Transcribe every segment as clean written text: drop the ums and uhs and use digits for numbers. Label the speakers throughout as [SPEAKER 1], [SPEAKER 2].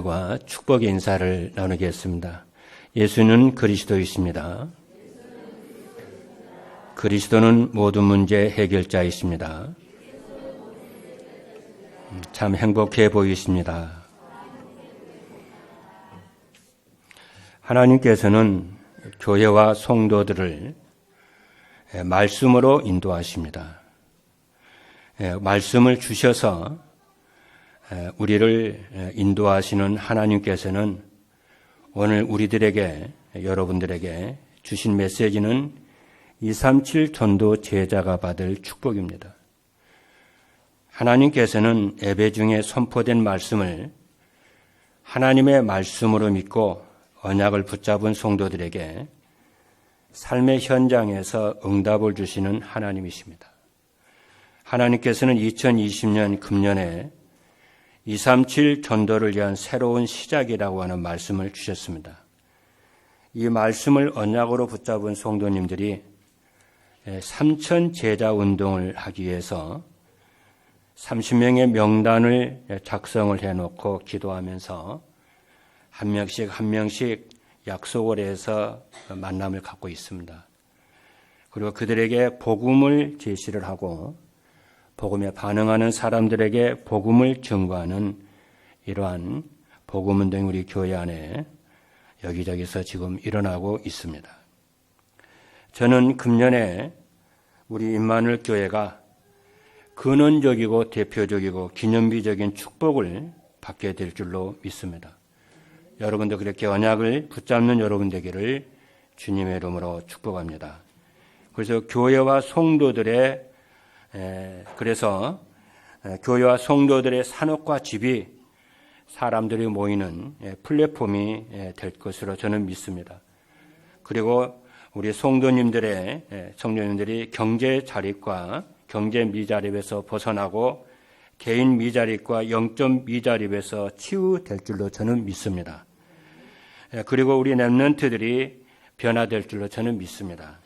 [SPEAKER 1] 여러분들과 축복의 인사를 나누겠습니다. 예수는 그리스도이십니다. 그리스도는 모든 문제 해결자이십니다. 참 행복해 보이십니다. 하나님께서는 교회와 성도들을 말씀으로 인도하십니다. 말씀을 주셔서 우리를 인도하시는 하나님께서는 오늘 우리들에게, 여러분들에게 주신 메시지는 237 전도 제자가 받을 축복입니다. 하나님께서는 예배 중에 선포된 말씀을 하나님의 말씀으로 믿고 언약을 붙잡은 성도들에게 삶의 현장에서 응답을 주시는 하나님이십니다. 하나님께서는 2020년 금년에 237 전도를 위한 새로운 시작이라고 하는 말씀을 주셨습니다. 이 말씀을 언약으로 붙잡은 성도님들이 3천 제자 운동을 하기 위해서 30명의 명단을 작성을 해놓고 기도하면서 한 명씩 약속을 해서 만남을 갖고 있습니다. 그리고 그들에게 복음을 제시를 하고 복음에 반응하는 사람들에게 복음을 증거하는 이러한 복음운동이 우리 교회 안에 여기저기서 지금 일어나고 있습니다. 저는 금년에 우리 임마누엘 교회가 근원적이고 대표적이고 기념비적인 축복을 받게 될 줄로 믿습니다. 여러분도 그렇게 언약을 붙잡는 여러분 되기를 주님의 이름으로 축복합니다. 그래서 교회와 성도들의 산업과 집이 사람들이 모이는 플랫폼이 될 것으로 저는 믿습니다. 그리고 우리 성도님들이 경제 자립과 경제 미자립에서 벗어나고 개인 미자립과 영적 미자립에서 치유될 줄로 저는 믿습니다. 그리고 우리 렘넌트들이 변화될 줄로 저는 믿습니다.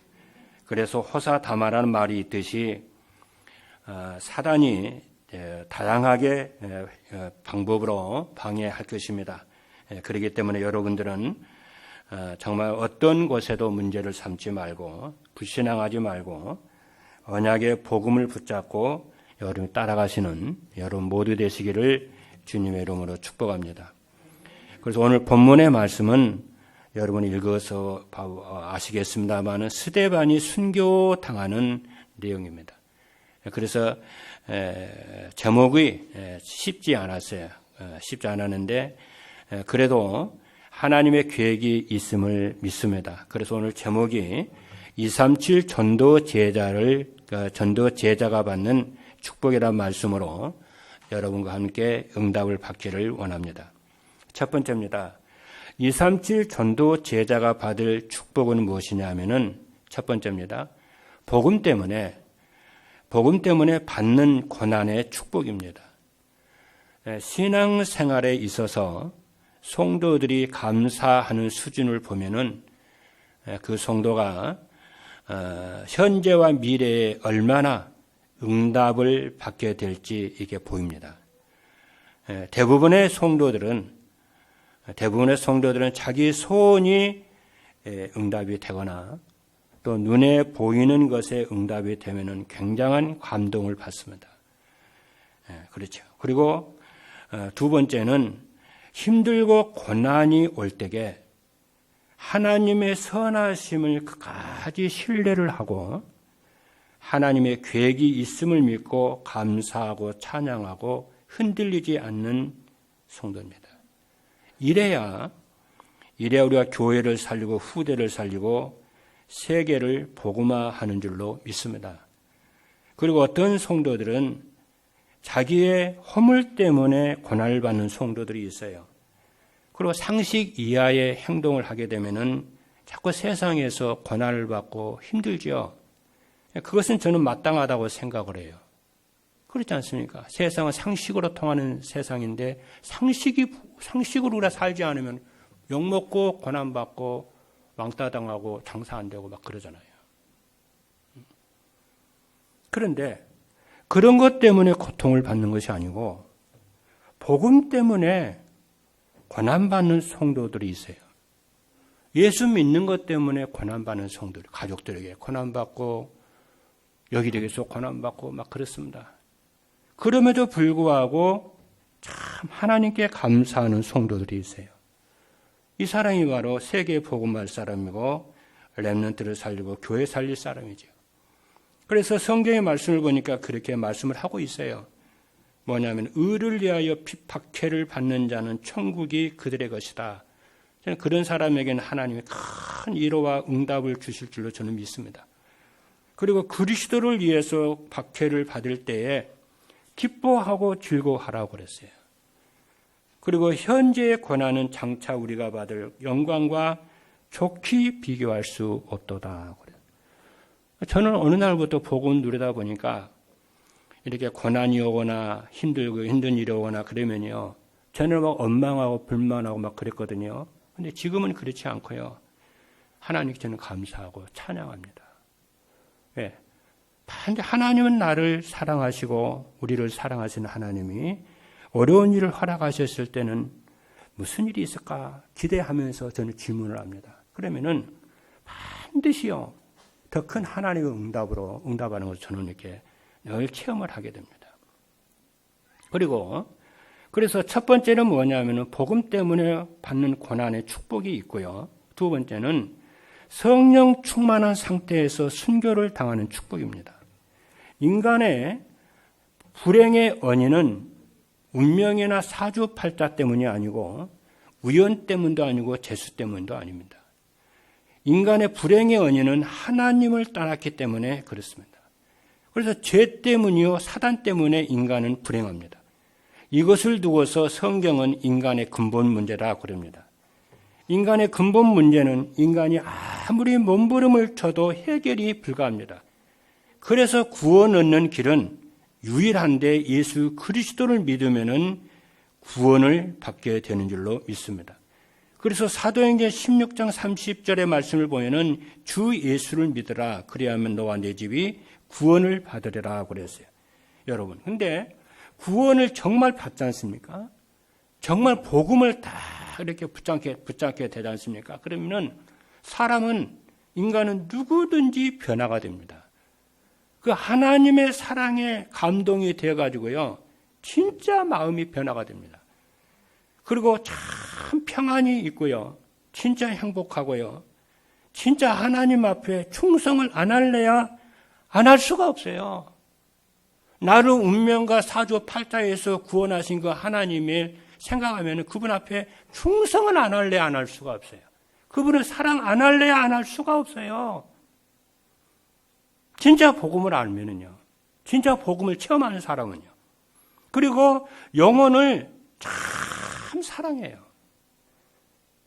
[SPEAKER 1] 그래서 호사다마라는 말이 있듯이 사단이 다양하게 방법으로 방해할 것입니다. 그렇기 때문에 여러분들은 정말 어떤 곳에도 문제를 삼지 말고 불신앙하지 말고 언약의 복음을 붙잡고 여러분이 따라가시는 여러분 모두 되시기를 주님의 이름으로 축복합니다. 그래서 오늘 본문의 말씀은 여러분이 읽어서 아시겠습니다만 스데반이 순교당하는 내용입니다. 그래서 제목이 쉽지 않았어요. 쉽지 않았는데 그래도 하나님의 계획이 있음을 믿습니다. 그래서 오늘 제목이 237 전도 제자가 받는 축복이라는 말씀으로 여러분과 함께 응답을 받기를 원합니다. 첫 번째입니다. 237 전도 제자가 받을 축복은 무엇이냐 하면은 첫 번째입니다. 복음 때문에 받는 고난의 축복입니다. 신앙생활에 있어서 성도들이 감사하는 수준을 보면은 그 성도가 현재와 미래에 얼마나 응답을 받게 될지 이게 보입니다. 대부분의 성도들은 자기 소원이 응답이 되거나 또 눈에 보이는 것에 응답이 되면은 굉장한 감동을 받습니다. 그렇죠. 그리고 두 번째는 힘들고 고난이 올 때에 하나님의 선하심을 끝까지 신뢰를 하고 하나님의 계획이 있음을 믿고 감사하고 찬양하고 흔들리지 않는 성도입니다. 이래야 우리가 교회를 살리고 후대를 살리고 세계를 복음화하는 줄로 믿습니다. 그리고 어떤 성도들은 자기의 허물 때문에 고난을 받는 성도들이 있어요. 그리고 상식 이하의 행동을 하게 되면은 자꾸 세상에서 고난을 받고 힘들죠. 그것은 저는 마땅하다고 생각을 해요. 그렇지 않습니까? 세상은 상식으로 통하는 세상인데 상식으로 우리가 살지 않으면 욕먹고 고난받고 왕따 당하고 장사 안 되고 막 그러잖아요. 그런데 그런 것 때문에 고통을 받는 것이 아니고 복음 때문에 고난받는 성도들이 있어요. 예수 믿는 것 때문에 고난받는 성도들, 가족들에게 고난받고 여기저기서 고난받고 막 그렇습니다. 그럼에도 불구하고 참 하나님께 감사하는 성도들이 있어요. 이 사람이 바로 세계 복음할 사람이고 렘넌트를 살리고 교회 살릴 사람이죠. 그래서 성경의 말씀을 보니까 그렇게 말씀을 하고 있어요. 뭐냐면 의를 위하여 박해를 받는 자는 천국이 그들의 것이다. 저는 그런 사람에게는 하나님이 큰 위로와 응답을 주실 줄로 저는 믿습니다. 그리고 그리스도를 위해서 박해를 받을 때에 기뻐하고 즐거워하라고 그랬어요. 그리고 현재의 고난은 장차 우리가 받을 영광과 좋게 비교할 수 없도다. 저는 어느 날부터 복음 누리다 보니까 이렇게 고난이 오거나 힘든 일이 오거나 그러면요, 저는 막 원망하고 불만하고 막 그랬거든요. 근데 지금은 그렇지 않고요. 하나님께 저는 감사하고 찬양합니다. 왜? 단지 하나님은 나를 사랑하시고 우리를 사랑하시는 하나님이 어려운 일을 허락하셨을 때는 무슨 일이 있을까 기대하면서 저는 질문을 합니다. 그러면은 반드시요, 더 큰 하나님의 응답하는 것을 저는 이렇게 늘 체험을 하게 됩니다. 그래서 첫 번째는 뭐냐면은 복음 때문에 받는 고난의 축복이 있고요. 두 번째는 성령 충만한 상태에서 순교를 당하는 축복입니다. 인간의 불행의 원인은 운명이나 사주팔자 때문이 아니고 우연 때문도 아니고 재수 때문도 아닙니다. 인간의 불행의 원인은 하나님을 떠났기 때문에 그렇습니다. 그래서 죄 때문이요, 사단 때문에 인간은 불행합니다. 이것을 두고서 성경은 인간의 근본 문제라 그럽니다. 인간의 근본 문제는 인간이 아무리 몸부림을 쳐도 해결이 불가합니다. 그래서 구원 얻는 길은 유일한데 예수 그리스도를 믿으면은 구원을 받게 되는 줄로 믿습니다. 그래서 사도행전 16장 30절의 말씀을 보면은 주 예수를 믿으라. 그리하면 너와 내 집이 구원을 받으리라 그랬어요. 여러분, 근데 구원을 정말 받지 않습니까? 정말 복음을 다 이렇게 붙잡게 되지 않습니까? 그러면은 인간은 누구든지 변화가 됩니다. 그 하나님의 사랑에 감동이 되어가지고요, 진짜 마음이 변화가 됩니다. 그리고 참 평안이 있고요, 진짜 행복하고요, 진짜 하나님 앞에 충성을 안 할래야 안 할 수가 없어요. 나를 운명과 사주팔자에서 구원하신 그 하나님을 생각하면 그분 앞에 충성을 안 할래야 안 할 수가 없어요. 그분을 사랑 안 할래야 안 할 수가 없어요. 진짜 복음을 알면은요, 진짜 복음을 체험하는 사람은요, 그리고 영혼을 참 사랑해요.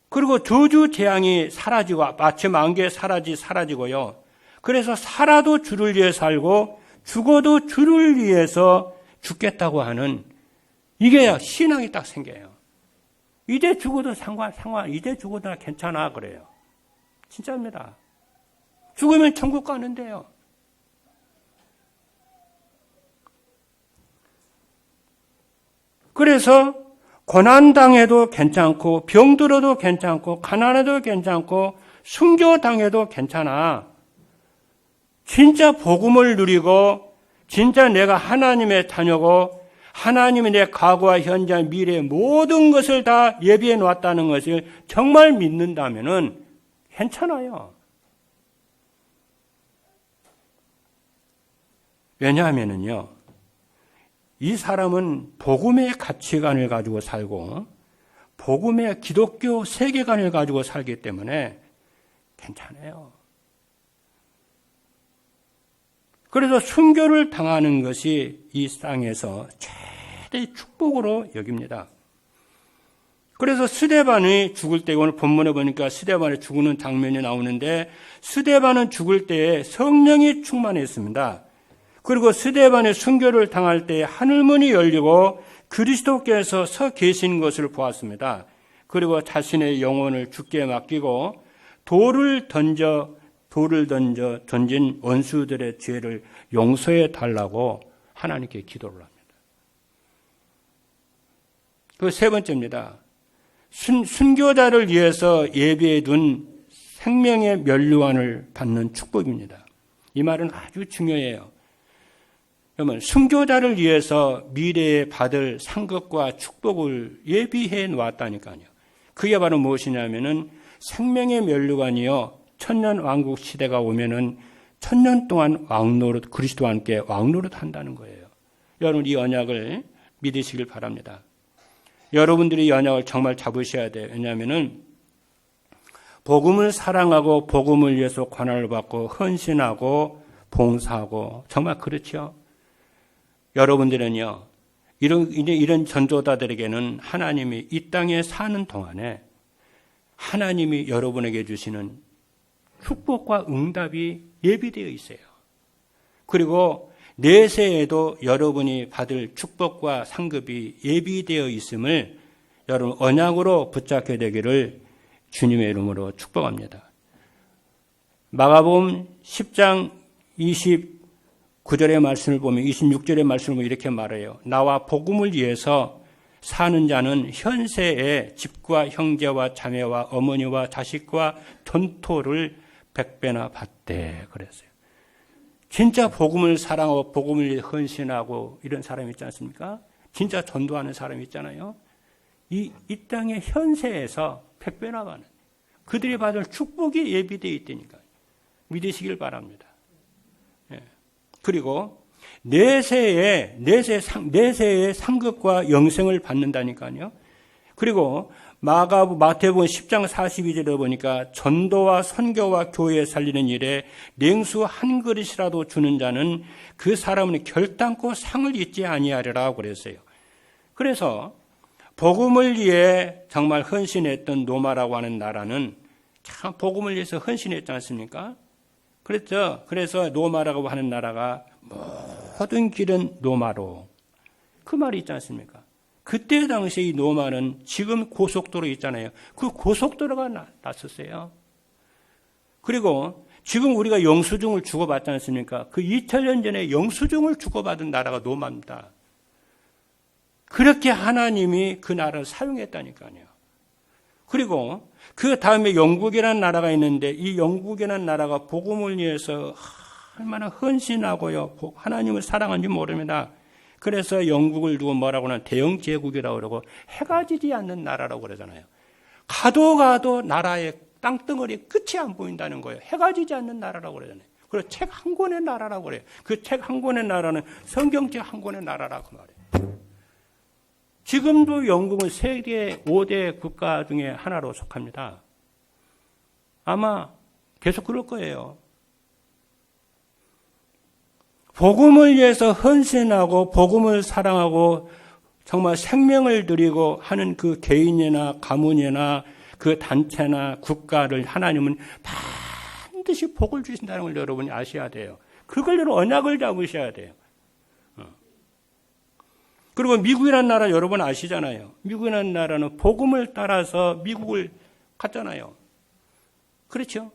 [SPEAKER 1] 그리고 저주 재앙이 사라지고 마치 만개 사라지고요. 그래서 살아도 주를 위해 살고 죽어도 주를 위해서 죽겠다고 하는, 이게 신앙이 딱 생겨요. 이제 죽어도 이제 죽어도 괜찮아 그래요. 진짜입니다. 죽으면 천국 가는데요. 그래서 고난당해도 괜찮고 병들어도 괜찮고 가난해도 괜찮고 순교당해도 괜찮아. 진짜 복음을 누리고 진짜 내가 하나님의 자녀고 하나님이 내 과거와 현재 미래 모든 것을 다 예비해 놓았다는 것을 정말 믿는다면은 괜찮아요. 왜냐하면은요, 이 사람은 복음의 가치관을 가지고 살고 복음의 기독교 세계관을 가지고 살기 때문에 괜찮아요. 그래서 순교를 당하는 것이 이 땅에서 최대의 축복으로 여깁니다. 그래서 스데반이 죽을 때, 오늘 본문에 보니까 스데반이 죽는 장면이 나오는데, 스데반은 죽을 때에 성령이 충만했습니다. 그리고 스데반의 순교를 당할 때 하늘문이 열리고 그리스도께서 서 계신 것을 보았습니다. 그리고 자신의 영혼을 주께 맡기고 돌을 던진 원수들의 죄를 용서해 달라고 하나님께 기도를 합니다. 그 세 번째입니다. 순교자를 위해서 예비해 둔 생명의 면류관을 받는 축복입니다. 이 말은 아주 중요해요. 그러면 순교자를 위해서 미래에 받을 상급과 축복을 예비해 놓았다니까요. 그게 바로 무엇이냐면은 생명의 면류관이요. 천년 왕국 시대가 오면은 천년 동안 왕노릇, 그리스도와 함께 왕노릇 한다는 거예요. 여러분 이 언약을 믿으시길 바랍니다. 여러분들이 이 언약을 정말 잡으셔야 돼요. 왜냐하면은 복음을 사랑하고 복음을 위해서 고난을 받고 헌신하고 봉사하고 정말 그렇죠. 여러분들은요, 이런 전도자들에게는 하나님이 이 땅에 사는 동안에 하나님이 여러분에게 주시는 축복과 응답이 예비되어 있어요. 그리고 내세에도 여러분이 받을 축복과 상급이 예비되어 있음을 여러분 언약으로 붙잡게 되기를 주님의 이름으로 축복합니다. 마가복음 10장 29절의 말씀을 보면 26절의 말씀을 보면 이렇게 말해요. 나와 복음을 위해서 사는 자는 현세에 집과 형제와 자매와 어머니와 자식과 전토를 100배나 받대 그랬어요. 진짜 복음을 사랑하고 복음을 위해 헌신하고 이런 사람이 있지 않습니까? 진짜 전도하는 사람이 있잖아요. 이 땅의 현세에서 100배나 받는 그들이 받을 축복이 예비되어 있다니까요. 믿으시길 바랍니다. 예. 그리고 내세의 상급과 영생을 받는다니까요. 그리고 마태복음 10장 42절에 보니까 전도와 선교와 교회 살리는 일에 냉수 한 그릇이라도 주는 자는 그 사람은 결단코 상을 잊지 아니하리라 그랬어요. 그래서 복음을 위해 정말 헌신했던 로마라고 하는 나라는 참 복음을 위해서 헌신했지 않습니까? 그랬죠. 그래서 로마라고 하는 나라가 모든 길은 로마로 그 말이 있지 않습니까? 그때 당시에 이 로마는 지금 고속도로 있잖아요. 그 고속도로가 났었어요. 그리고 지금 우리가 영수증을 주고받지 않습니까? 그 2000년 전에 영수증을 주고받은 나라가 로마입니다. 그렇게 하나님이 그 나라를 사용했다니까요. 그리고 그 다음에 영국이라는 나라가 있는데 이 영국이라는 나라가 복음을 위해서 얼마나 헌신하고요. 하나님을 사랑하는지 모릅니다. 그래서 영국을 두고 뭐라고 하나 대영 제국이라고 그러고 해가 지지 않는 나라라고 그러잖아요. 가도 나라의 땅덩어리 끝이 안 보인다는 거예요. 해가 지지 않는 나라라고 그러잖아요. 그리고 책 한 권의 나라라고 그래요. 그 책 한 권의 나라는 성경책 한 권의 나라라고 말해요. 지금도 영국은 세계 5대 국가 중에 하나로 속합니다. 아마 계속 그럴 거예요. 복음을 위해서 헌신하고 복음을 사랑하고 정말 생명을 드리고 하는 그 개인이나 가문이나 그 단체나 국가를 하나님은 반드시 복을 주신다는 걸 여러분이 아셔야 돼요. 그걸 여러분 언약을 잡으셔야 돼요. 그리고 미국이라는 나라 여러분 아시잖아요. 미국이라는 나라는 복음을 따라서 미국을 갔잖아요. 그렇죠?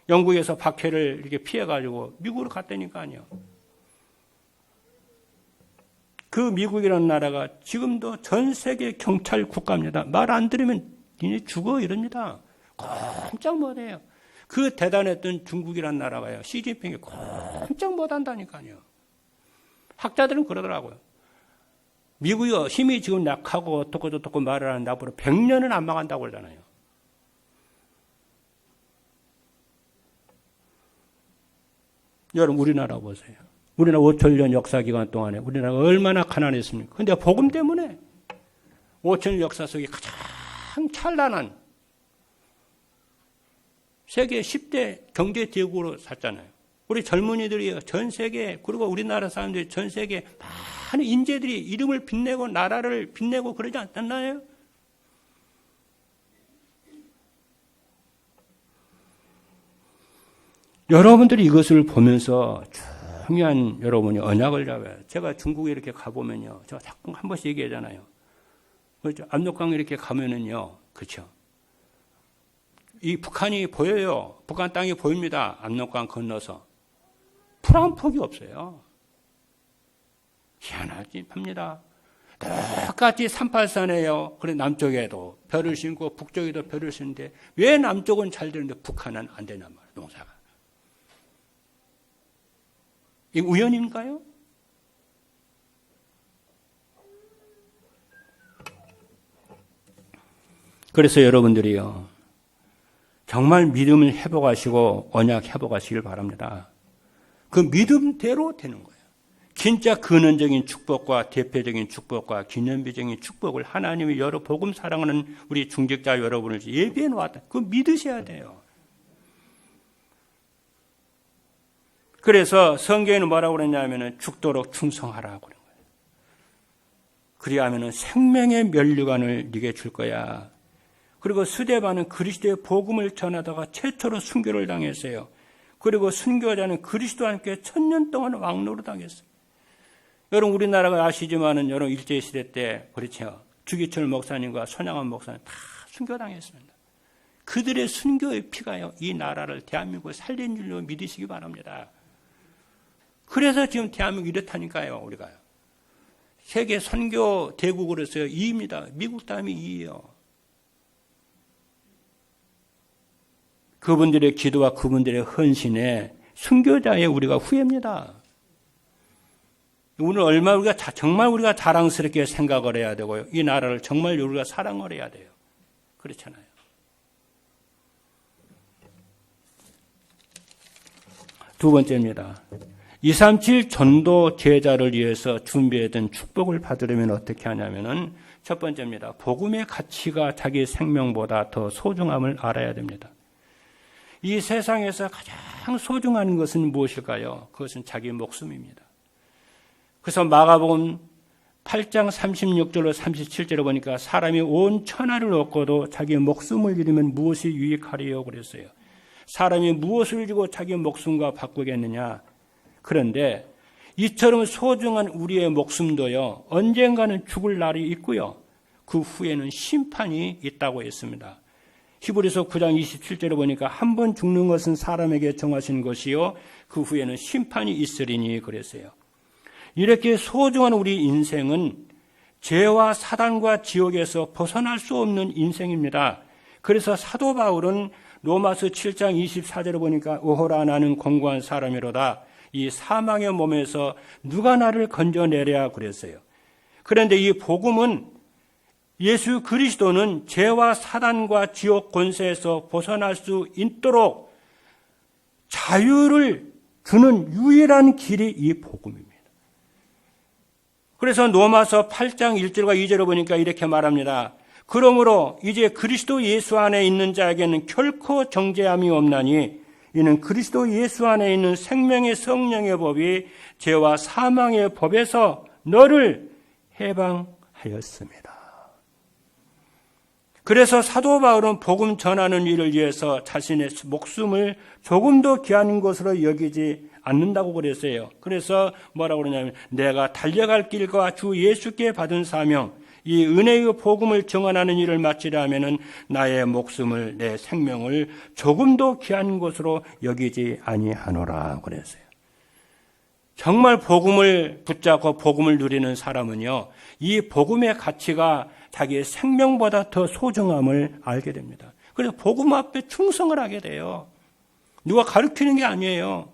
[SPEAKER 1] 영국에서 박해를 이렇게 피해가지고 미국으로 갔다니까요. 그 미국이라는 나라가 지금도 전 세계 경찰 국가입니다. 말 안 들으면 니네 죽어 이럽니다. 꼼짝 못해요. 그 대단했던 중국이라는 나라가요. 시진핑이 꼼짝 못한다니까요. 학자들은 그러더라고요. 미국이 힘이 지금 약하고 어떻고 말을 하는데 앞으로 100년은 안 망한다고 그러잖아요. 여러분 우리나라 보세요. 우리나라 5천년 역사 기간 동안에 우리나라가 얼마나 가난했습니까? 그런데 복음 때문에 5천년 역사 속에 가장 찬란한 세계 10대 경제 대국으로 샀잖아요. 우리 젊은이들이 전 세계 그리고 우리나라 사람들이 전 세계 많은 인재들이 이름을 빛내고 나라를 빛내고 그러지 않았나요? 여러분들이 이것을 보면서 중요한 여러분이 언약을 잡아요. 제가 중국에 이렇게 가보면요. 제가 자꾸 한 번씩 얘기하잖아요. 그렇죠? 압록강 이렇게 가면은요. 그렇죠? 이 북한이 보여요. 북한 땅이 보입니다. 압록강 건너서. 풀 한 폭이 없어요. 희한하지 합니다. 똑같이 38선에요. 그래 남쪽에도 벼를 심고 북쪽에도 벼를 심는데 왜 남쪽은 잘 되는데 북한은 안 되냔 말이에요. 농사가. 이거 우연인가요? 그래서 여러분들이요, 정말 믿음을 회복하시고 언약 회복하시길 바랍니다. 그 믿음대로 되는 거예요. 진짜 근원적인 축복과 대표적인 축복과 기념비적인 축복을 하나님이 여러 복음 사랑하는 우리 중직자 여러분을 예비해 놓았다. 그거 믿으셔야 돼요. 그래서 성경에는 뭐라고 그랬냐면은 죽도록 충성하라고 그런 거예요. 그리하면은 생명의 면류관을 네게 줄 거야. 그리고 스데반은 그리스도의 복음을 전하다가 최초로 순교를 당했어요. 그리고 순교자는 그리스도와 함께 1000년 동안 왕노로 당했어요. 여러분 우리나라가 아시지만은 여러분 일제시대 때 그렇죠. 주기철 목사님과 손양원 목사님 다 순교당했습니다. 그들의 순교의 피가요, 이 나라를 대한민국을 살린 줄로 믿으시기 바랍니다. 그래서 지금 대한민국 이렇다니까요. 우리가요. 세계 선교 대국으로서요 2위입니다. 미국 다음이 2위예요. 그분들의 기도와 그분들의 헌신에 순교자의 우리가 후회입니다. 오늘 얼마나 우리가 정말 우리가 자랑스럽게 생각을 해야 되고요. 이 나라를 정말 우리가 사랑을 해야 돼요. 그렇잖아요. 두 번째입니다. 237 전도 제자를 위해서 준비했던 축복을 받으려면 어떻게 하냐면은 첫 번째입니다. 복음의 가치가 자기 생명보다 더 소중함을 알아야 됩니다. 이 세상에서 가장 소중한 것은 무엇일까요? 그것은 자기 목숨입니다. 그래서 마가복음 8장 36절로 37절을 보니까 사람이 온 천하를 얻고도 자기 목숨을 잃으면 무엇이 유익하리요? 그랬어요. 사람이 무엇을 주고 자기 목숨과 바꾸겠느냐? 그런데 이처럼 소중한 우리의 목숨도요, 언젠가는 죽을 날이 있고요. 그 후에는 심판이 있다고 했습니다. 히브리서 9장 27절에 보니까 한 번 죽는 것은 사람에게 정하신 것이요 그 후에는 심판이 있으리니 그랬어요. 이렇게 소중한 우리 인생은 죄와 사단과 지옥에서 벗어날 수 없는 인생입니다. 그래서 사도 바울은 로마서 7장 24절에 보니까 오호라 나는 공고한 사람이로다. 이 사망의 몸에서 누가 나를 건져내랴 그랬어요. 그런데 이 복음은 예수 그리스도는 죄와 사단과 지옥 권세에서 벗어날 수 있도록 자유를 주는 유일한 길이 이 복음입니다. 그래서 로마서 8장 1절과 2절을 보니까 이렇게 말합니다. 그러므로 이제 그리스도 예수 안에 있는 자에게는 결코 정죄함이 없나니 이는 그리스도 예수 안에 있는 생명의 성령의 법이 죄와 사망의 법에서 너를 해방하였습니다. 그래서 사도 바울은 복음 전하는 일을 위해서 자신의 목숨을 조금도 귀한 것으로 여기지 않는다고 그랬어요. 그래서 뭐라고 그러냐면 내가 달려갈 길과 주 예수께 받은 사명, 이 은혜의 복음을 증언하는 일을 마치려 하면은 나의 목숨을, 내 생명을 조금도 귀한 것으로 여기지 아니하노라 그랬어요. 정말 복음을 붙잡고 복음을 누리는 사람은요, 이 복음의 가치가 자기의 생명보다 더 소중함을 알게 됩니다. 그래서 복음 앞에 충성을 하게 돼요. 누가 가르치는 게 아니에요.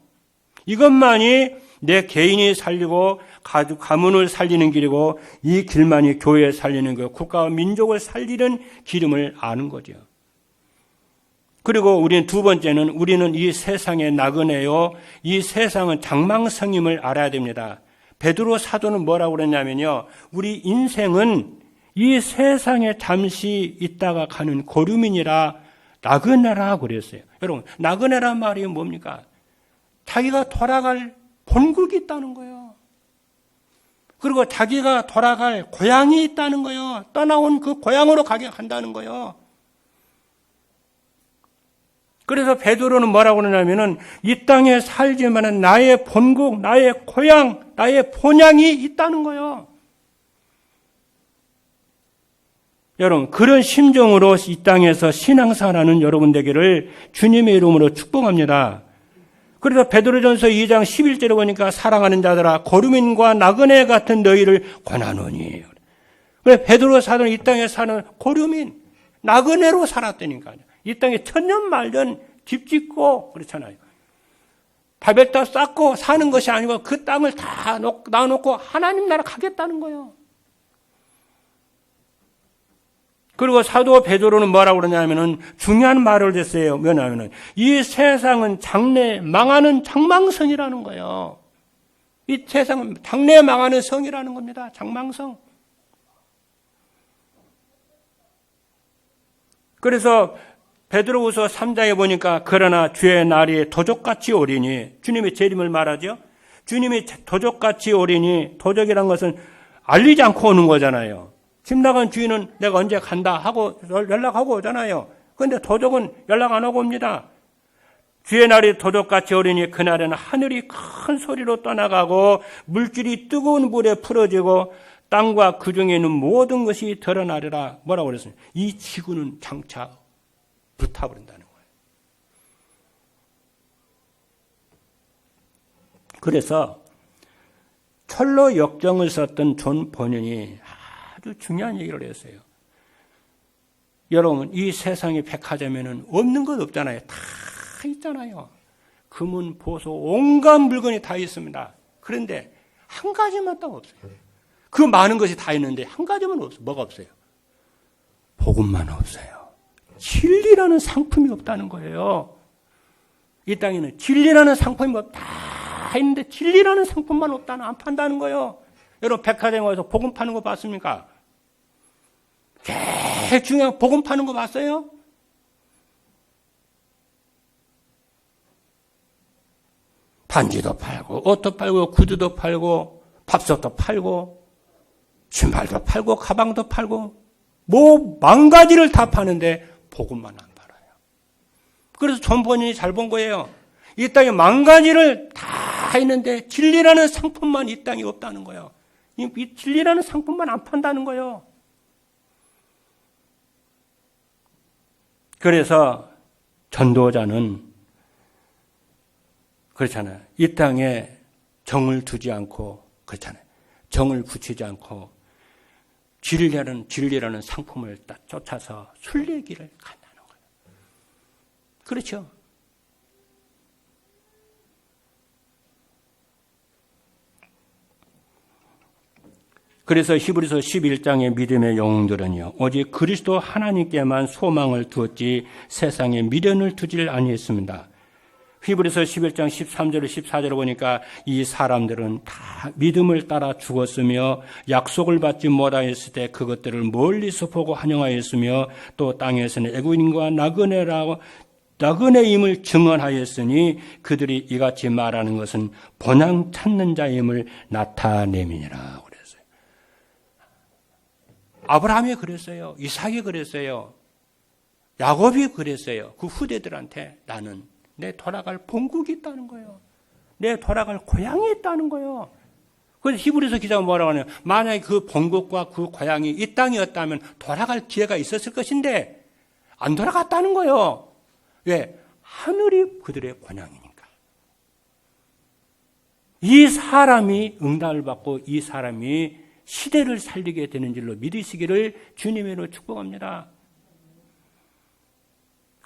[SPEAKER 1] 이것만이 내 개인이 살리고 가문을 살리는 길이고 이 길만이 교회를 살리는 거, 국가와 민족을 살리는 기름을 아는 거죠. 그리고 우리는 두 번째는 우리는 이 세상의 나그네요. 이 세상은 장망성임을 알아야 됩니다. 베드로 사도는 뭐라고 그랬냐면요. 우리 인생은 이 세상에 잠시 있다가 가는 고류민이라 나그네라 그랬어요. 여러분, 나그네란 말이 뭡니까? 자기가 돌아갈 본국이 있다는 거예요. 그리고 자기가 돌아갈 고향이 있다는 거예요. 떠나온 그 고향으로 가게 한다는 거예요. 그래서 베드로는 뭐라고 그러냐면은 이 땅에 살지만은 나의 본국, 나의 고향, 나의 본향이 있다는 거예요. 여러분, 그런 심정으로 이 땅에서 신앙생활하는 여러분 되기를 주님의 이름으로 축복합니다. 그래서 베드로전서 2장 11절에 보니까 사랑하는 자들아 고르민과 나그네 같은 너희를 권하노니 그래 베드로 사도는 이 땅에 사는 고류민, 나그네로 살았다니까요. 이 땅에 천년만년 집 짓고 그렇잖아요. 바벨탑 쌓고 사는 것이 아니고 그 땅을 다 놔놓고 하나님 나라 가겠다는 거예요. 그리고 사도 베드로는 뭐라고 그러냐면은 중요한 말을 했어요. 뭐냐면은 이 세상은 장래 망하는 장망성이라는 거예요. 이 세상은 장래 망하는 성이라는 겁니다. 장망성. 그래서 베드로후서 3장에 보니까 그러나 주의 날이 도적같이 오리니, 주님의 재림을 말하죠. 주님이 도적같이 오리니, 도적이란 것은 알리지 않고 오는 거잖아요. 집 나간 주인은 내가 언제 간다 하고 연락하고 오잖아요. 그런데 도적은 연락 안 하고 옵니다. 주의 날이 도적같이 오리니 그날에는 하늘이 큰 소리로 떠나가고 물질이 뜨거운 불에 풀어지고 땅과 그 중에 있는 모든 것이 드러나리라. 뭐라고 그랬어요? 이 지구는 장차 불타버린다는 거예요. 그래서 철로 역정을 썼던 존 버년이 아주 중요한 얘기를 했어요. 여러분, 이 세상의 백화점에는 없는 것 없잖아요. 다 있잖아요. 금은, 보소, 온갖 물건이 다 있습니다. 그런데 한 가지만 딱 없어요. 그 많은 것이 다 있는데 한 가지만 없어요. 뭐가 없어요? 복음만 없어요. 진리라는 상품이 없다는 거예요. 이 땅에는 진리라는 상품이 다 있는데 진리라는 상품만 없다는, 안 판다는 거예요. 여러분, 백화점에 와서 복음 파는 거 봤습니까? 제일 중요한 복음 파는 거 봤어요? 반지도 팔고, 옷도 팔고, 구두도 팔고, 밥솥도 팔고, 신발도 팔고, 가방도 팔고, 뭐, 망가지를 다 파는데, 복음만 안 팔아요. 그래서 존 버년이 잘 본 거예요. 이 땅에 망가지를 다 있는데, 진리라는 상품만 이 땅에 없다는 거예요. 이 진리라는 상품만 안 판다는 거예요. 그래서 전도자는 그렇잖아요. 이 땅에 정을 두지 않고 그렇잖아요. 정을 붙이지 않고 진리라는 상품을 딱 쫓아서 순례길을 간다는 거예요. 그렇죠? 그래서 히브리서 11장의 믿음의 영웅들은요, 오직 그리스도 하나님께만 소망을 두었지 세상에 미련을 두질 아니했습니다. 히브리서 11장 13절 14절을 보니까 이 사람들은 다 믿음을 따라 죽었으며 약속을 받지 못하였을 때 그것들을 멀리서 보고 환영하였으며 또 땅에서는 애굽인과 나그네임을 증언하였으니 그들이 이같이 말하는 것은 본향 찾는 자임을 나타냄이니라. 아브라함이 그랬어요. 이삭이 그랬어요. 야곱이 그랬어요. 그 후대들한테 나는 내 돌아갈 본국이 있다는 거예요. 내 돌아갈 고향이 있다는 거예요. 그래서 히브리서 기자가 뭐라고 하냐면 만약에 그 본국과 그 고향이 이 땅이었다면 돌아갈 기회가 있었을 것인데 안 돌아갔다는 거예요. 왜? 하늘이 그들의 고향이니까. 이 사람이 응답을 받고 이 사람이 시대를 살리게 되는 줄로 믿으시기를 주님으로 축복합니다.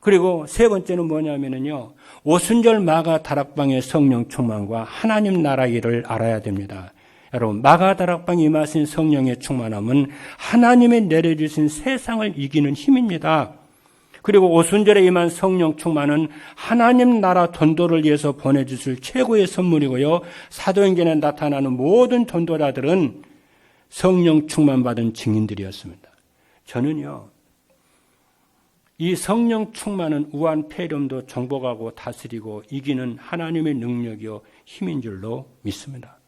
[SPEAKER 1] 그리고 세 번째는 뭐냐면요, 오순절 마가 다락방의 성령 충만과 하나님 나라 일을 알아야 됩니다. 여러분, 마가 다락방에 임하신 성령의 충만함은 하나님이 내려주신 세상을 이기는 힘입니다. 그리고 오순절에 임한 성령 충만은 하나님 나라 전도를 위해서 보내주실 최고의 선물이고요, 사도행전에 나타나는 모든 전도자들은 성령 충만받은 증인들이었습니다. 저는요, 이 성령 충만은 우한 폐렴도 정복하고 다스리고 이기는 하나님의 능력이요 힘인 줄로 믿습니다.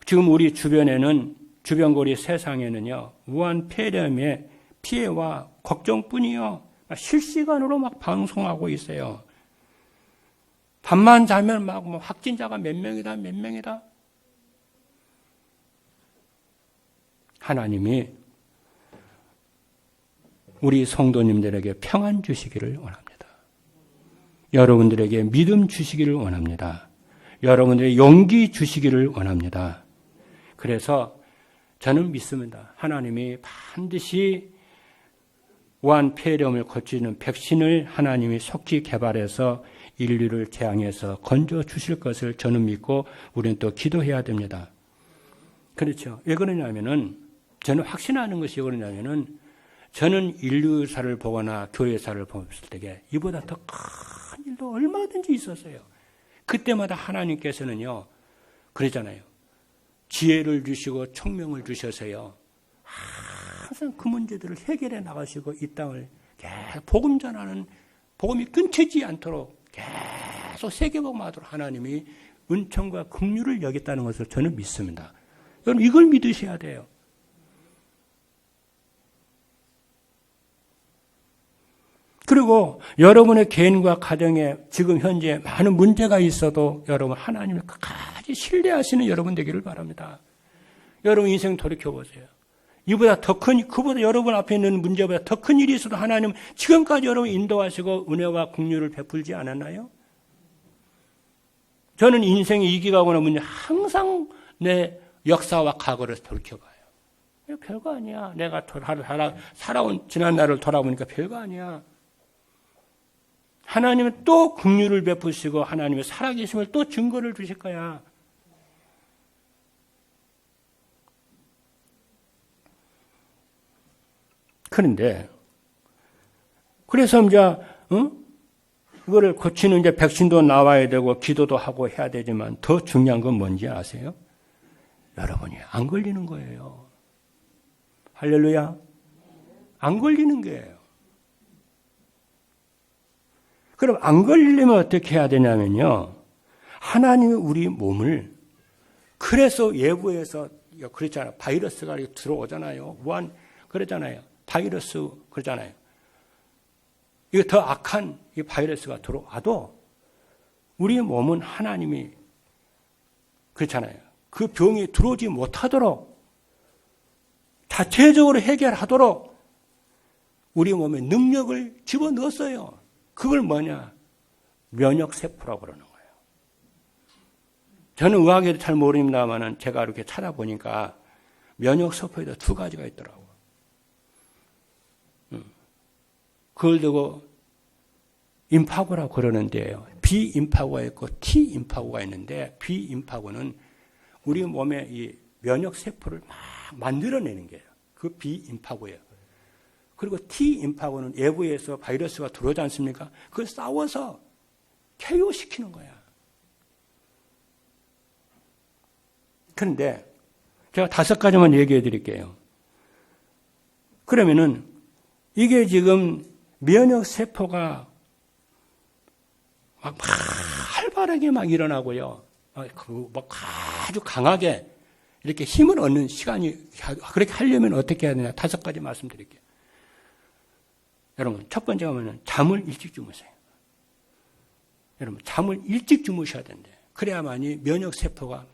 [SPEAKER 1] 지금 우리 주변에는, 주변고리 세상에는요, 우한 폐렴의 피해와 걱정뿐이요, 실시간으로 막 방송하고 있어요. 밤만 자면 막 뭐 확진자가 몇 명이다, 몇 명이다. 하나님이 우리 성도님들에게 평안 주시기를 원합니다. 여러분들에게 믿음 주시기를 원합니다. 여러분들의 용기 주시기를 원합니다. 그래서 저는 믿습니다. 하나님이 반드시 우한 폐렴을 고치는 백신을 하나님이 속히 개발해서 인류를 재앙해서 건져 주실 것을 저는 믿고 우리는 또 기도해야 됩니다. 그렇죠. 왜 그러냐면은 저는 확신하는 것이 왜 그러냐면은 저는 인류사를 보거나 교회사를 봤을 때에 이보다 더 큰 일도 얼마든지 있었어요. 그때마다 하나님께서는요, 그러잖아요. 지혜를 주시고 총명을 주셔서요. 항상 그 문제들을 해결해 나가시고 이 땅을 계속 복음 전하는 복음이 끊기지 않도록 계속 세계복음하도록 하나님이 은총과 긍휼을 여겼다는 것을 저는 믿습니다. 여러분 이걸 믿으셔야 돼요. 그리고 여러분의 개인과 가정에 지금 현재 많은 문제가 있어도 여러분 하나님을 끝까지 신뢰하시는 여러분 되기를 바랍니다. 여러분 인생 돌이켜보세요. 이보다 더 큰, 그보다 여러분 앞에 있는 문제보다 더 큰 일이 있어도 하나님 지금까지 여러분 인도하시고 은혜와 긍휼을 베풀지 않았나요? 저는 인생이 이기가거나 문제 항상 내 역사와 과거를 돌이켜봐요. 별거 아니야. 내가 살아온 지난 날을 돌아보니까 별거 아니야. 하나님은 또 긍휼을 베푸시고 하나님의 살아계심을 또 증거를 주실 거야. 그런데 그래서 이제 이거를 고치는 이제 백신도 나와야 되고 기도도 하고 해야 되지만 더 중요한 건 뭔지 아세요? 여러분이 안 걸리는 거예요. 할렐루야. 안 걸리는 거예요. 그럼 안 걸리려면 어떻게 해야 되냐면요. 하나님이 우리 몸을 그래서 외부에서 그렇잖아요. 바이러스가 들어오잖아요. 무한 그러잖아요. 바이러스 그러잖아요. 이거 더 악한 이 바이러스가 들어와도 우리 몸은 하나님이 그렇잖아요. 그 병이 들어오지 못하도록 자체적으로 해결하도록 우리 몸에 능력을 집어넣었어요. 그걸 뭐냐? 면역세포라고 그러는 거예요. 저는 의학에도 잘 모릅니다만 제가 이렇게 찾아보니까 면역세포에도 두 가지가 있더라고요. 그걸 두고 임파고라고 그러는데요. 비임파고가 있고 T임파고가 있는데 비임파고는 우리 몸의 이 면역세포를 막 만들어내는 거예요. 그 비임파고예요. 그리고 T임파고는 외부에서 바이러스가 들어오지 않습니까? 그걸 싸워서 KO시키는 거야. 그런데 제가 5가지만 얘기해 드릴게요. 그러면은 이게 지금 면역세포가 막 활발하게 막 일어나고요. 막 아주 강하게 이렇게 힘을 얻는 시간이, 그렇게 하려면 어떻게 해야 되냐. 5가지 말씀드릴게요. 여러분, 첫 번째가 뭐냐면 잠을 일찍 주무세요. 여러분, 잠을 일찍 주무셔야 된대요. 그래야만이 면역세포가 막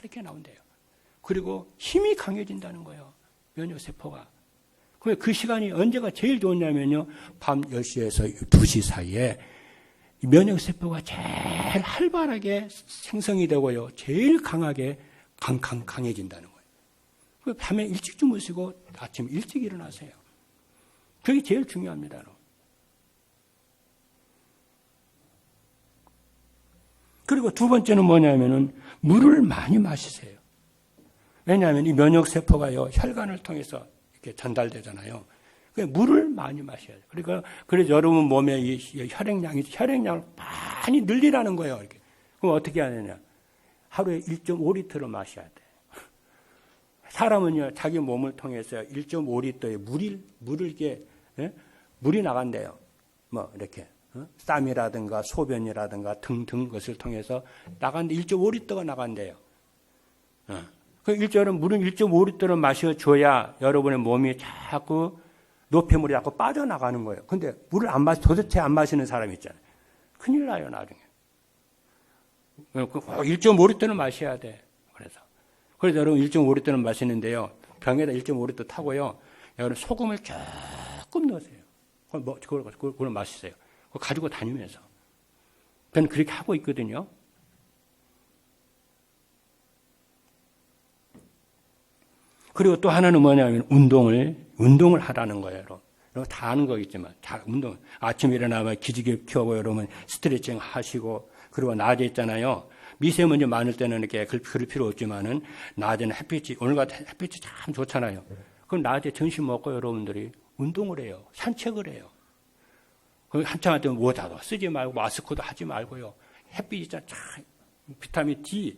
[SPEAKER 1] 이렇게 나온대요. 그리고 힘이 강해진다는 거예요. 면역세포가. 그럼 그 시간이 언제가 제일 좋냐면요. 밤 10시에서 2시 사이에 면역세포가 제일 활발하게 생성이 되고요. 제일 강하게 강해진다는 거예요. 밤에 일찍 주무시고 아침 일찍 일어나세요. 그게 제일 중요합니다. 그리고 두 번째는 뭐냐면은 물을 많이 마시세요. 왜냐하면 이 면역세포가요. 혈관을 통해서 이렇게 전달되잖아요. 물을 많이 마셔야 돼요. 그러니까 그래서 여러분 몸에 이 혈액량을 많이 늘리라는 거예요. 이렇게. 그럼 어떻게 해야 되냐? 하루에 1.5리터를 마셔야 돼. 사람은요, 자기 몸을 통해서 1.5리터의 물을 이렇게, 물이 나간대요. 뭐, 이렇게, 땀이라든가 소변이라든가 등등 것을 통해서 나간데 1.5리터가 나간대요. 그 물은 1.5리터를 마셔줘야 여러분의 몸이 자꾸 노폐물이 자꾸 빠져나가는 거예요. 근데 물을 도대체 안 마시는 사람이 있잖아요. 큰일 나요, 나중에. 1.5리터는 마셔야 돼. 그래서 여러분 1.5리터는 마시는데요. 병에다 1.5리터 타고요. 여러분 소금을 조금 넣으세요. 그걸 마시세요. 그거 가지고 다니면서. 저는 그렇게 하고 있거든요. 그리고 또 하나는 뭐냐면 운동을 하라는 거예요, 여러분. 여러분 다 아는 거겠지만, 잘 운동. 아침에 일어나면 기지개 켜고 여러분 스트레칭 하시고, 그리고 낮에 있잖아요. 미세먼지 많을 때는 이렇게 그럴 필요 없지만은, 낮에는 오늘 같은 햇빛이 참 좋잖아요. 그럼 낮에 점심 먹고 여러분들이 운동을 해요. 산책을 해요. 한참 할 때 모자도 쓰지 말고, 마스크도 하지 말고요. 햇빛이 참 비타민 D,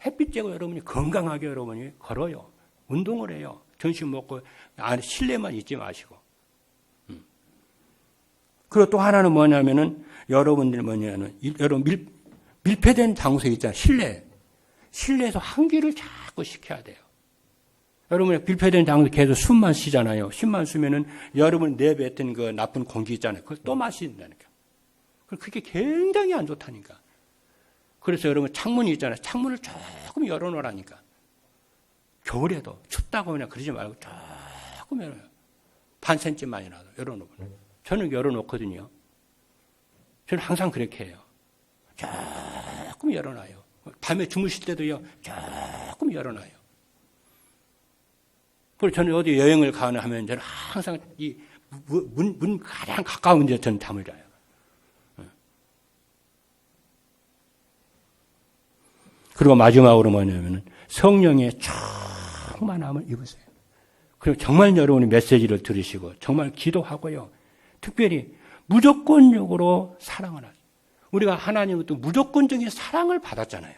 [SPEAKER 1] 햇빛 쬐고 여러분이 건강하게 여러분이 걸어요. 운동을 해요. 점심 먹고 안에 실내만 있지 마시고. 그리고 또 하나는 뭐냐면은 여러분들이 여러분 밀폐된 장소에 있잖아요. 실내에서 환기를 자꾸 시켜야 돼요. 여러분이 밀폐된 장소에 계속 숨만 쉬잖아요. 숨만 쉬면은 여러분 내뱉은 그 나쁜 공기 있잖아요. 그걸 또 마신다니까. 그게 굉장히 안 좋다니까. 그래서 여러분 창문이 있잖아요. 창문을 조금 열어놓으라니까. 겨울에도 춥다고 그냥 그러지 말고 조금 열어요. 반 센치만이라도 열어놓으면. 저는 열어놓거든요. 저는 항상 그렇게 해요. 조금 열어놔요. 밤에 주무실 때도요. 조금 열어놔요. 그리고 저는 어디 여행을 가거나 하면 저는 항상 이 문 가장 가까운 데 저는 잠을 자요. 그리고 마지막으로 뭐냐면은 성령의 충만함을 입으세요. 그리고 정말 여러분이 메시지를 들으시고 정말 기도하고요. 특별히 무조건적으로 사랑을 하세요. 우리가 하나님부터 무조건적인 사랑을 받았잖아요.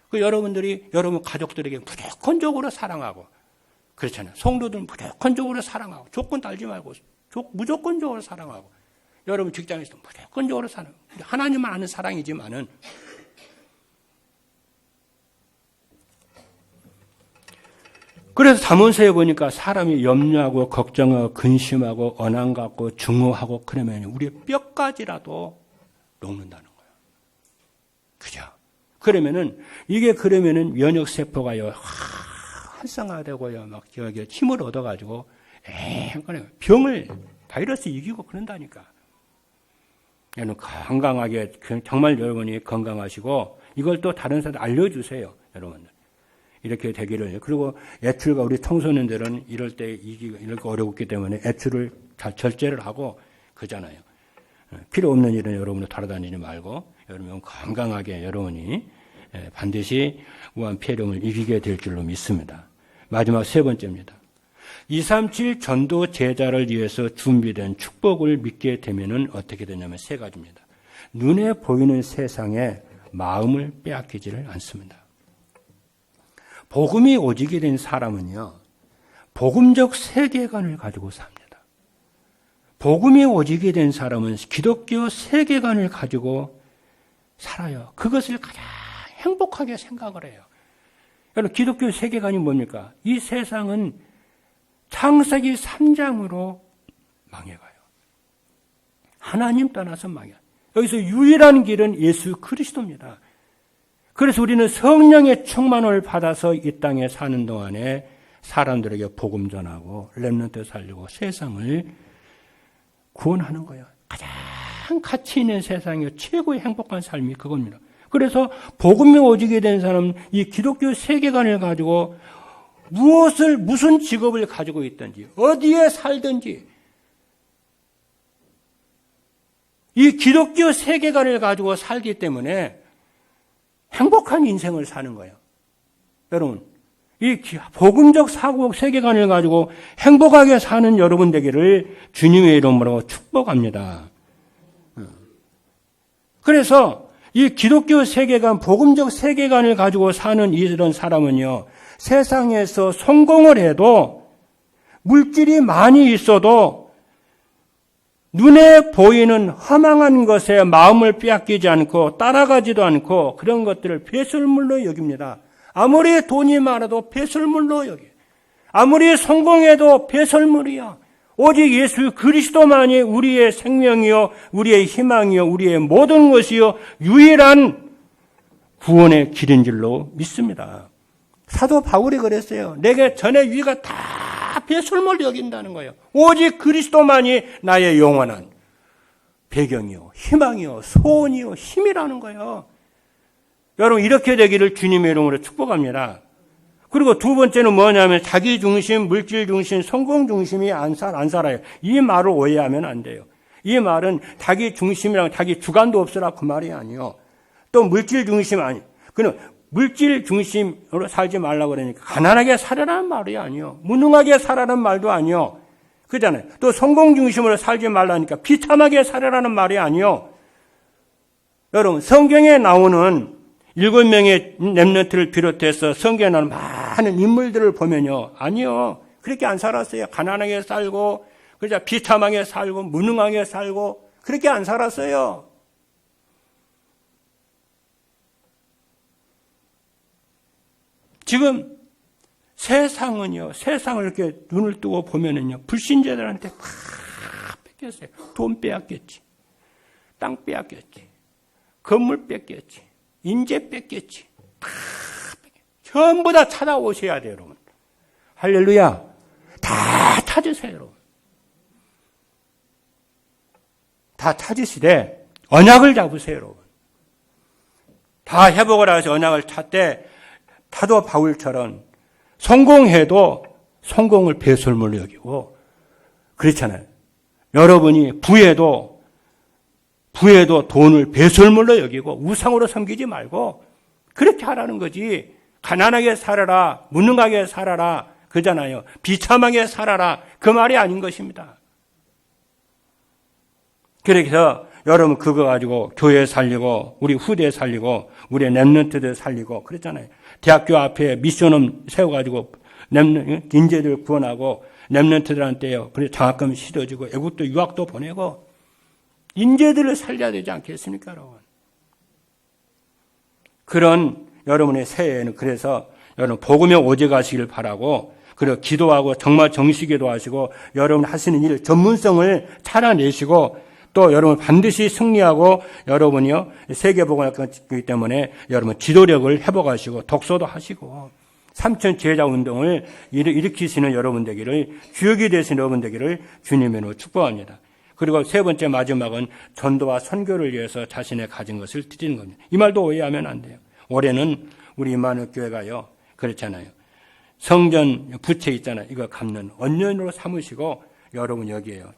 [SPEAKER 1] 그 여러분들이 여러분 가족들에게 무조건적으로 사랑하고 그렇잖아요. 성도들은 무조건적으로 사랑하고 조건 달지 말고 무조건적으로 사랑하고 여러분 직장에서도 무조건적으로 사랑하고 하나님만 아는 사랑이지만은 그래서 잠언서에 보니까 사람이 염려하고 걱정하고 근심하고 언한 갖고 증오하고 그러면 우리의 뼈까지라도 녹는다는 거예요. 그죠? 그러면은 이게 그러면은 면역 세포가요 활성화되고요 막 저기 힘을 얻어가지고 병을 바이러스 이기고 그런다니까. 여러분 건강하게 정말 여러분이 건강하시고 이걸 또 다른 사람들 알려주세요, 여러분들. 이렇게 되기를. 그리고 애출과 우리 청소년들은 이럴 때 이렇게 어렵기 때문에 애출을 잘 절제를 하고 그잖아요. 필요 없는 일은 여러분이 돌아다니지 말고 여러분 건강하게 여러분이 반드시 우한 폐렴을 이기게 될 줄로 믿습니다. 마지막 세 번째입니다. 237 전도 제자를 위해서 준비된 축복을 믿게 되면은 어떻게 되냐면 세 가지입니다. 눈에 보이는 세상에 마음을 빼앗기지를 않습니다. 복음이 오지게 된 사람은요, 복음적 세계관을 가지고 삽니다. 복음이 오지게 된 사람은 기독교 세계관을 가지고 살아요. 그것을 가장 행복하게 생각을 해요. 여러분, 기독교 세계관이 뭡니까? 이 세상은 창세기 3장으로 망해가요. 하나님 떠나서 망해요. 여기서 유일한 길은 예수 그리스도입니다. 그래서 우리는 성령의 충만을 받아서 이 땅에 사는 동안에 사람들에게 복음 전하고 렘넌트 살리고 세상을 구원하는 거예요. 가장 가치 있는 세상의 최고의 행복한 삶이 그겁니다. 그래서 복음이 오지게 된 사람은 이 기독교 세계관을 가지고 무슨 직업을 가지고 있든지 어디에 살든지 이 기독교 세계관을 가지고 살기 때문에 행복한 인생을 사는 거예요. 여러분, 이 복음적 사고적 세계관을 가지고 행복하게 사는 여러분 되기를 주님의 이름으로 축복합니다. 그래서 이 기독교 세계관, 복음적 세계관을 가지고 사는 이런 사람은요, 세상에서 성공을 해도 물질이 많이 있어도 눈에 보이는 허망한 것에 마음을 빼앗기지 않고 따라가지도 않고 그런 것들을 배설물로 여깁니다. 아무리 돈이 많아도 배설물로 여겨요. 아무리 성공해도 배설물이야. 오직 예수 그리스도만이 우리의 생명이요, 우리의 희망이요, 우리의 모든 것이요, 유일한 구원의 길인 줄로 믿습니다. 사도 바울이 그랬어요. 내게 전의 위가 다 배설물 여긴다는 거예요. 오직 그리스도만이 나의 영원한 배경이요, 희망이요, 소원이요, 힘이라는 거예요. 여러분 이렇게 되기를 주님의 이름으로 축복합니다. 그리고 두 번째는 뭐냐면 자기 중심, 물질 중심, 성공 중심이 안 살아요. 이 말을 오해하면 안 돼요. 이 말은 자기 중심이랑 자기 주관도 없으라 그 말이 아니요. 또 물질 중심 아니. 그는 물질 중심으로 살지 말라고 그러니까 가난하게 살아라는 말이 아니요. 무능하게 살아라는 말도 아니요. 그잖아요. 또 성공 중심으로 살지 말라니까 비참하게 살아라는 말이 아니요. 여러분, 성경에 나오는 7명의 렘넌트를 비롯해서 성경에 나오는 많은 인물들을 보면요. 아니요. 그렇게 안 살았어요. 가난하게 살고, 그저 비참하게 살고, 무능하게 살고, 그렇게 안 살았어요. 지금 세상은요, 세상을 이렇게 눈을 뜨고 보면은요, 불신자들한테 다 뺏겼어요. 돈 빼앗겼지. 땅 빼앗겼지. 건물 뺏겼지. 인재 뺏겼지. 다 뺏겼지. 전부 다 찾아오셔야 돼요, 여러분. 할렐루야. 다 찾으세요, 여러분. 다 찾으시되, 언약을 잡으세요, 여러분. 다 회복을 해서 언약을 찾되, 사도 바울처럼 성공해도 성공을 배설물로 여기고 그렇잖아요. 여러분이 부에도 돈을 배설물로 여기고 우상으로 섬기지 말고 그렇게 하라는 거지. 가난하게 살아라, 무능하게 살아라 그잖아요. 비참하게 살아라 그 말이 아닌 것입니다. 그래서 여러분 그거 가지고 교회 살리고 우리 후대 살리고 우리 렘넌트들 살리고 그랬잖아요. 대학교 앞에 미션홈 세워가지고 인재들 구원하고 렘넌트들한테요. 그래서 장학금 실어주고 애국도 유학도 보내고 인재들을 살려야 되지 않겠습니까, 여러분? 그런 여러분의 새해에는 그래서 여러분 복음에 오직하시길 바라고 그리고 기도하고 정말 정식기도 하시고 여러분 하시는 일 전문성을 찾아내시고 또 여러분 반드시 승리하고 여러분이요 세계복음을 했기 때문에 여러분 지도력을 회복하시고 독서도 하시고 삼천 제자 운동을 일으키시는 여러분 되기를 주역이 되시는 여러분 되기를 주님으로 축복합니다. 그리고 세 번째 마지막은 전도와 선교를 위해서 자신의 가진 것을 드리는 겁니다. 이 말도 오해하면 안 돼요. 올해는 우리 임마누엘 교회가요 그렇잖아요. 성전 부채 있잖아요. 이거 갚는 언년으로 삼으시고 여러분 여기에요.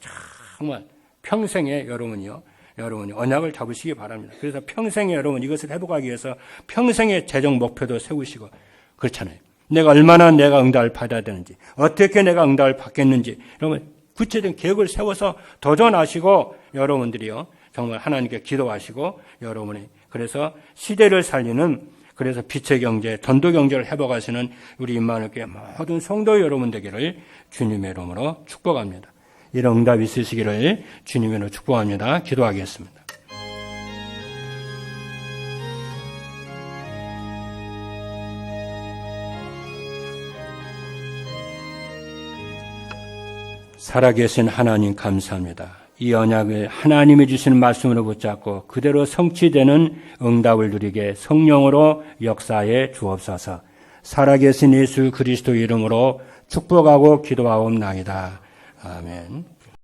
[SPEAKER 1] 정말 평생에 여러분이 언약을 잡으시기 바랍니다. 그래서 평생에 여러분 이것을 회복하기 위해서 평생의 재정 목표도 세우시고 그렇잖아요. 내가 얼마나 내가 응답을 받아야 되는지 어떻게 내가 응답을 받겠는지 여러분 구체적인 계획을 세워서 도전하시고 여러분들이요 정말 하나님께 기도하시고 여러분이 그래서 시대를 살리는 그래서 빛의 경제, 전도 경제를 회복하시는 우리 임마누엘 교회 모든 성도 여러분 되기를 주님의 이름으로 축복합니다. 이런 응답이 있으시기를 주님으로 축복합니다. 기도하겠습니다. 살아계신 하나님 감사합니다. 이 언약을 하나님이 주시는 말씀으로 붙잡고 그대로 성취되는 응답을 누리게 성령으로 역사해 주옵소서. 살아계신 예수 그리스도 이름으로 축복하고 기도하옵나이다. 아멘.